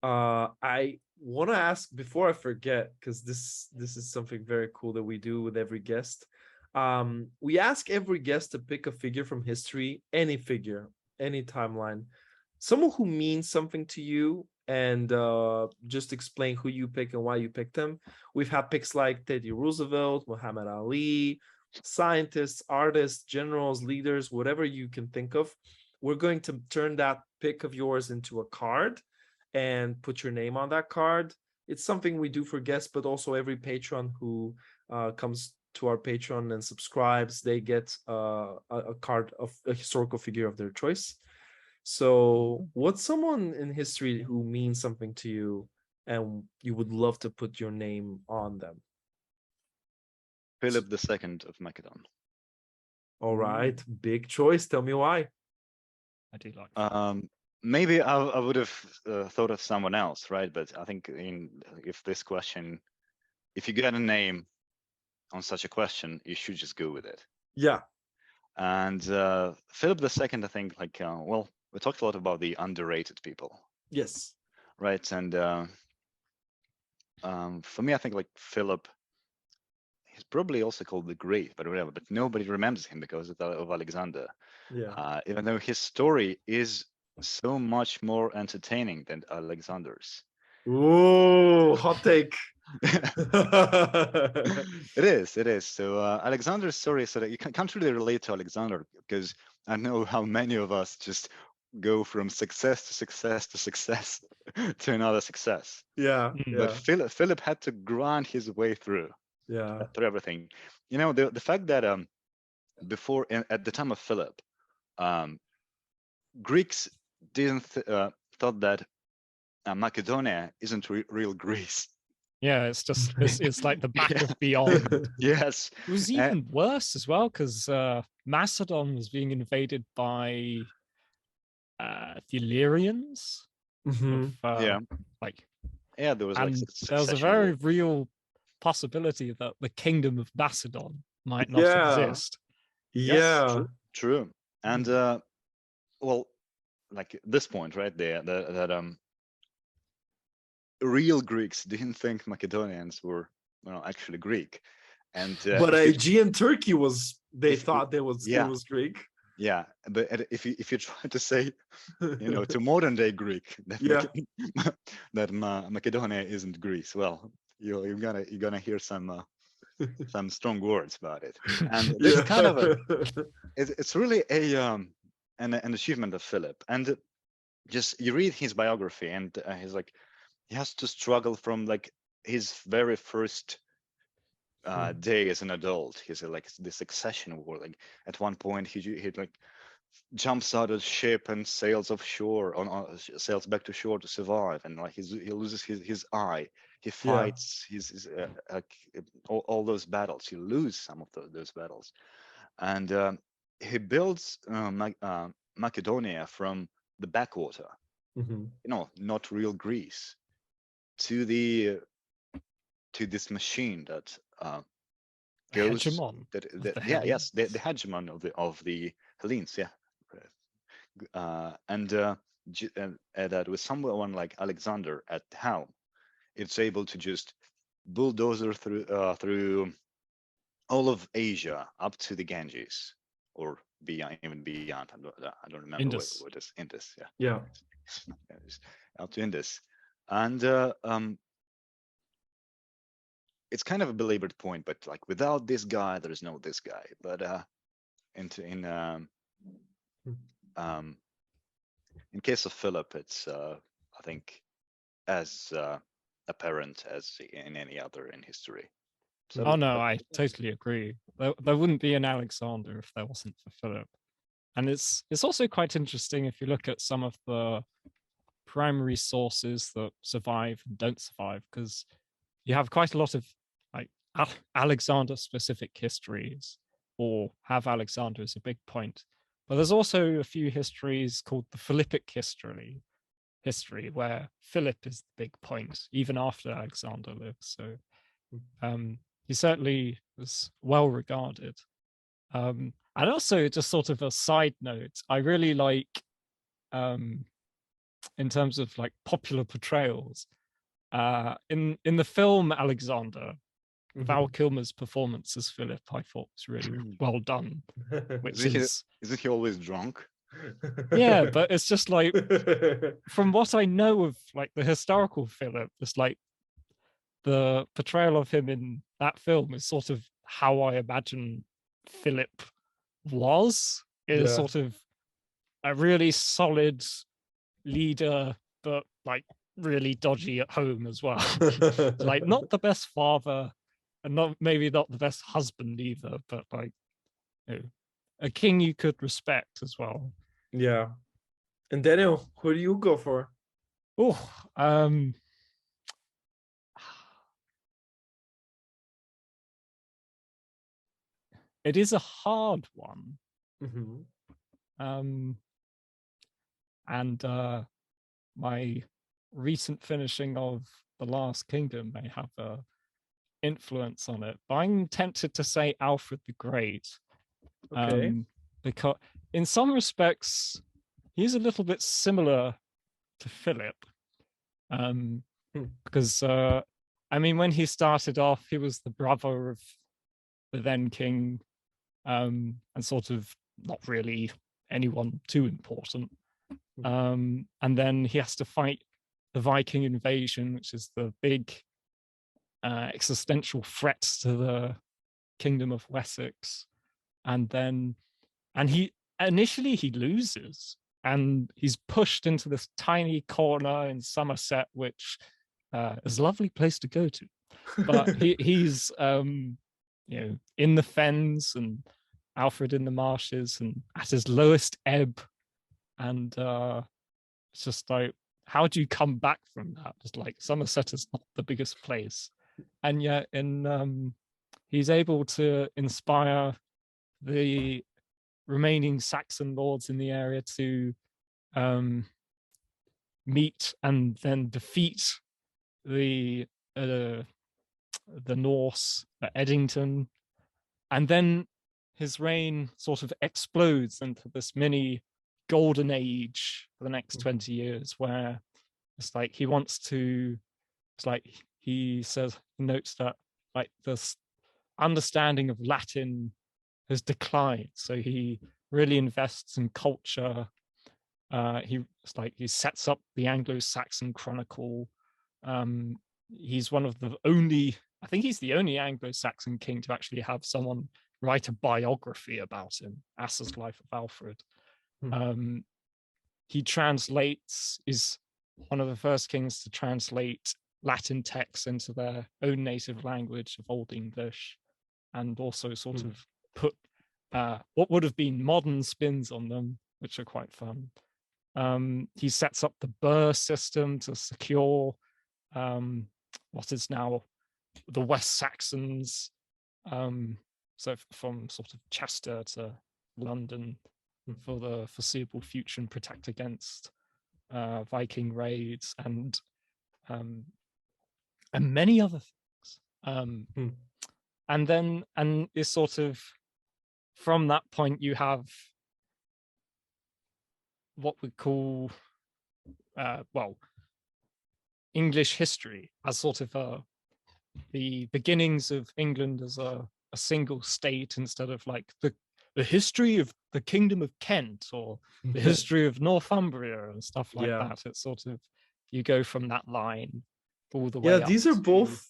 I want to ask before I forget, because this is something very cool that we do with every guest. We ask every guest to pick a figure from history, any figure, any timeline, someone who means something to you, and just explain who you pick and why you picked them. We've had picks like Teddy Roosevelt, Muhammad Ali, scientists, artists, generals, leaders, whatever you can think of. We're going to turn that pick of yours into a card and put your name on that card. It's something we do for guests, but also every patron who comes to our Patreon and subscribes, they get a card of a historical figure of their choice. So what's someone in history who means something to you and you would love to put your name on them? Philip II of Macedon. All right, big choice. Tell me why. I do like maybe I would have thought of someone else, right? But I think if you get a name on such a question, you should just go with it. Yeah. And Philip II, I think, like, well, we talked a lot about the underrated people. Yes. Right. And for me, I think like Philip, he's probably also called the Great, but whatever. But nobody remembers him because of Alexander. Yeah. Even though his story is so much more entertaining than Alexander's. Ooh, hot take. It is. So Alexander's story, so that you can't really relate to Alexander, because I know how many of us just go from success to success to success to another success. Yeah. But Philip had to grind his way through everything. You know, the fact that before at the time of Philip, Greeks didn't thought that Macedonia isn't real Greece. Yeah, it's just it's like the back of beyond. Yes, it was even worse as well, because Macedon was being invaded by the Illyrians. There was like there was a very real possibility that the kingdom of Macedon might not exist. Yeah, yes, true. And well, like this point right there, that real Greeks didn't think Macedonians were actually Greek, and but Aegean Turkey was. They thought it was Greek. Yeah, but if you try to say, to modern day Greek that Macedonia isn't Greece, well, you're gonna hear some strong words about it, and this is kind of it's really an achievement of Philip. And just you read his biography, and he's like, he has to struggle from like his very first day as an adult. He's like the succession war. Like at one point he like jumps out of ship and sails offshore sails back to shore to survive, and like he loses his eye. He fights all those battles. He loses some of those battles, and he builds Macedonia from the backwater. not real Greece, to this machine that goes hegemon that, of that the yeah, Hellenes. yes, the hegemon of the Hellenes, yeah. And that with someone like Alexander at the helm, it's able to just bulldozer through all of Asia up to the Ganges, or beyond, even beyond. I don't remember Indus. what is Indus. Yeah, Yeah. up to Indus, and it's kind of a belabored point, but like without this guy, there is no this guy. But in case of Philip, it's I think as apparent as in any other in history. So, Oh no, I totally agree. There wouldn't be an Alexander if there wasn't for Philip. And it's also quite interesting if you look at some of the primary sources that survive and don't survive, because you have quite a lot of like Alexander specific histories, or have Alexander as a big point. But there's also a few histories called the Philippic history where Philip is the big point, even after Alexander lives. So he certainly was well regarded. And also, just sort of a side note, I really like, in terms of like popular portrayals, in the film Alexander, Val Kilmer's performance as Philip, I thought was really well done. Which isn't he always drunk? Yeah, but it's just like, from what I know of like the historical Philip, it's like the portrayal of him in that film is sort of how I imagine Philip was, is sort of a really solid leader, but like really dodgy at home as well. Like not the best father, and maybe not the best husband either, but like, you know, a king you could respect as well. Yeah. And Daniel, who do you go for? Oh, it is a hard one. And my recent finishing of The Last Kingdom may have a influence on it, but I'm tempted to say Alfred the Great. Okay. Because in some respects, he's a little bit similar to Philip. Because I mean, when he started off, he was the brother of the then king, and sort of not really anyone too important. And then he has to fight the Viking invasion, which is the big existential threat to the kingdom of Wessex. And he initially he loses, and he's pushed into this tiny corner in Somerset, which is a lovely place to go to. But he's in the fens, and Alfred in the marshes, and at his lowest ebb. And it's just like, how do you come back from that? It's like Somerset is not the biggest place, and yet he's able to inspire the remaining Saxon lords in the area to meet and then defeat the Norse at Eddington. And then his reign sort of explodes into this mini golden age for the next 20 years, where it's like he wants to, it's like he notes that like this understanding of Latin has declined. So he really invests in culture. He sets up the Anglo-Saxon Chronicle. He's one of the only, I think he's the only Anglo-Saxon king to actually have someone write a biography about him, Asser's Life of Alfred. He is one of the first kings to translate Latin texts into their own native language of Old English, and also sort of put what would have been modern spins on them, which are quite fun. He sets up the burr system to secure what is now the West Saxons, so from sort of Chester to London for the foreseeable future, and protect against Viking raids, and many other things. And it's sort of, from that point you have what we call English history as sort of the beginnings of England as a single state, instead of like the history of the Kingdom of Kent or the history of Northumbria and stuff like that. It's sort of, you go from that line all the way up. These are both,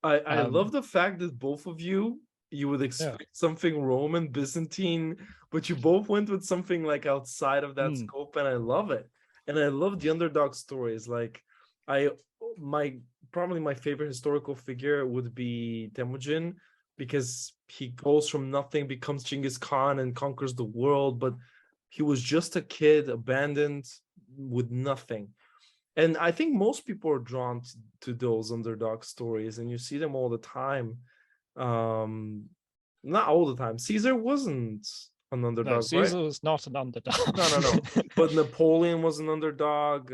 I um, love the fact that both of you would expect something Roman, Byzantine, but you both went with something like outside of that scope, and I love it. And I love the underdog stories. Like, probably my favorite historical figure would be Temujin, because he goes from nothing, becomes Genghis Khan and conquers the world, but he was just a kid, abandoned, with nothing. And I think most people are drawn to those underdog stories, and you see them all the time. Not all the time. Caesar wasn't an underdog, no, Caesar right? was not an underdog. No. But Napoleon was an underdog.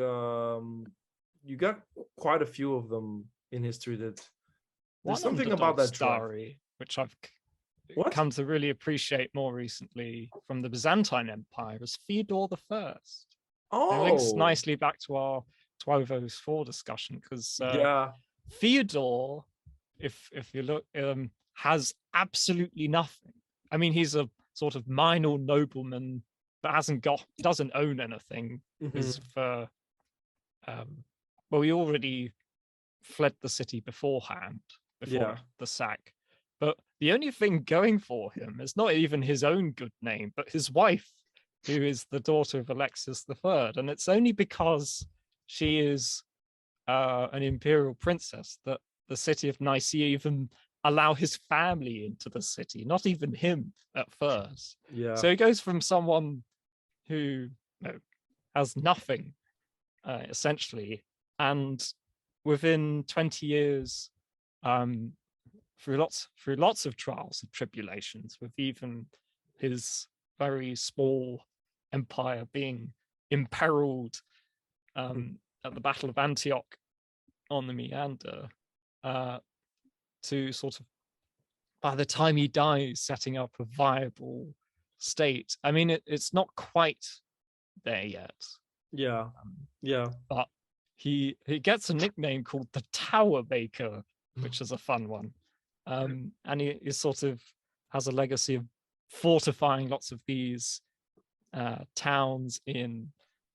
You got quite a few of them in history that there's something about that story which I've come to really appreciate more recently from the Byzantine Empire was Theodore the First. It links nicely back to our 1204 discussion, because Theodore, if you look, has absolutely nothing. I mean, he's a sort of minor nobleman that doesn't own anything. Is for he already fled the city beforehand, before the sack. But the only thing going for him is not even his own good name, but his wife, who is the daughter of Alexis III. And it's only because she is an imperial princess that the city of Nicaea even allow his family into the city, not even him at first. So he goes from someone who has nothing, essentially, and within 20 years, through lots of trials and tribulations, with even his very small empire being imperiled at the Battle of Antioch on the Meander, to sort of, by the time he dies, setting up a viable state. I mean, it's not quite there yet. But he gets a nickname called the Tower Maker, which is a fun one. And he sort of has a legacy of fortifying lots of these towns in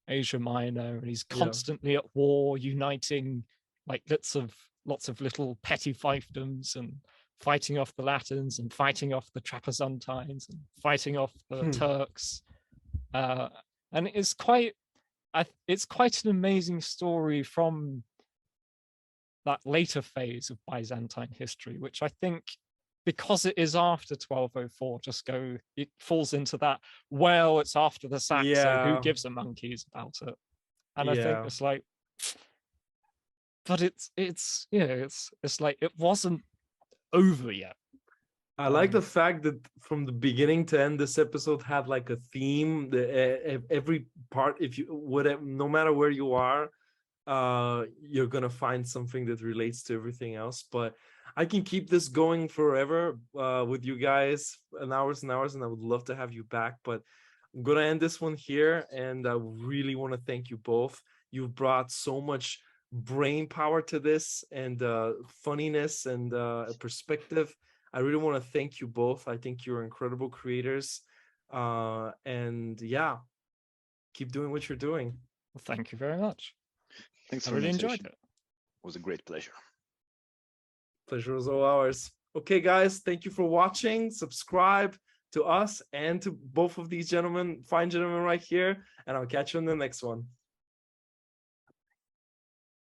Asia Minor, and he's constantly at war, uniting like lots of little petty fiefdoms, and fighting off the Latins, and fighting off the Trapezuntines, and fighting off the Turks. And it's quite an amazing story from that later phase of Byzantine history, which I think, because it is after 1204, it falls into that, well, it's after the sack, so who gives a monkeys about it? And I think it's like, but it's like, it wasn't over yet. I like the fact that from the beginning to end, this episode had like a theme. Every part, no matter where you are, you're gonna find something that relates to everything else. But I can keep this going forever with you guys, and hours, and I would love to have you back. But I'm gonna end this one here, and I really want to thank you both. You've brought so much brain power to this, and funniness, and perspective. I really want to thank you both. I think you're incredible creators, and keep doing what you're doing. Well, thank you very much. Thanks I for really enjoyed it. It was a great pleasure. Pleasure was all ours. Okay, guys, thank you for watching. Subscribe to us and to both of these fine gentlemen right here, and I'll catch you in the next one.